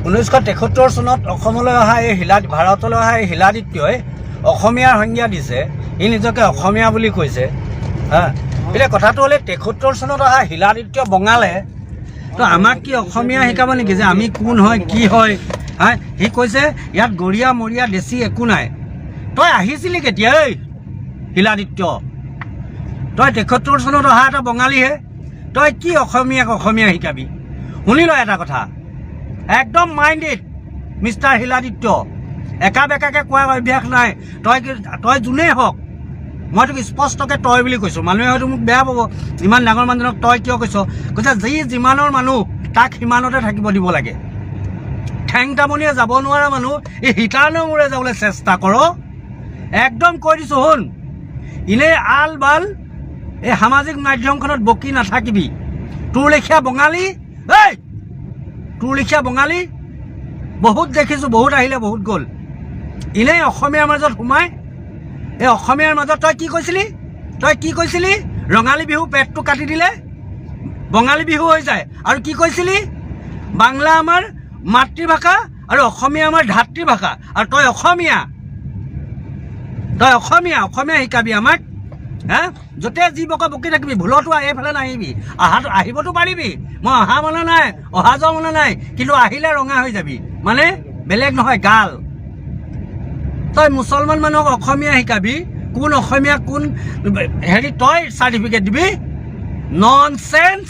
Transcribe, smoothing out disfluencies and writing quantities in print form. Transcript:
1973 চনত অসমলৈ অহা এই ভাৰতলৈ অহা এই শিলাদিত্যই অসমীয়াৰ সংজ্ঞা দিছে। ই নিজকে অসমীয়া বুলি কৈছে। এতিয়া কথাটো হ'লে 73 চনত অহা শিলাদিত্য বঙালে তো আমাক কি অসমীয়া শিকাব নেকি যে আমি কোন হয় কি হয়? সি কৈছে ইয়াত গৰীয়া মৰীয়া দেশী একো নাই। তই আহিছিলি কেতিয়া এই শিলাদিত্য? তই 73 চনত অহা এটা বঙালীহে। তই কি অসমীয়াক অসমীয়া শিকাবি? শুনি ল এটা কথা, একদম মাইণ্ডেড মিষ্টাৰ শিলাদিত্য। একা বেকাকৈ কোৱাৰ অভ্যাস নাই। তই যোনেই হওক, মই তোক স্পষ্টকৈ তই বুলি কৈছোঁ। মানুহে হয়তো মোক বেয়া পাব, ইমান ডাঙৰ মানুহজনক তই কিয় কৈছ? কৈছে যি যিমানৰ মানুহ তাক সিমানতে থাকিব দিব লাগে। ঠেং টামনিয়ে যাব নোৱাৰা মানুহ এই হিটাৰনৰ মূৰে যাবলৈ চেষ্টা কৰ। একদম কৈ দিছোঁ শুন, এনেই আল বাল এই সামাজিক মাধ্যমখনত বকি নাথাকিবি। তোৰ লেখীয়া বঙালী, তোৰ লেখীয়া বঙালী বহুত দেখিছোঁ, বহুত আহিলে বহুত গ'ল। এনেই অসমীয়াৰ মাজত সোমাই এই অসমীয়াৰ মাজত তই কি কৈছিলি? ৰঙালী বিহু পেটটো কাটি দিলে বঙালী বিহু হৈ যায়। আৰু কি কৈছিলি? বাংলা আমাৰ মাতৃভাষা আৰু অসমীয়া আমাৰ ধাতৃভাষা। আৰু তই অসমীয়া শিকাবি আমাক? য'তে যি বকি থাকিবি। ভুলতো এইফালে নাহিবি। আহিবতো পাৰিবি, মই অহা মানে নাই, অহা যোৱা মানে নাই, কিন্তু আহিলে ৰঙা হৈ যাবি। মানে বেলেগ নহয়, গাল। তই মুছলমান মানুহক অসমীয়া শিকাবি? কোন অসমীয়া কোন তই চাৰ্টিফিকেট দিবি? ননচেন্স।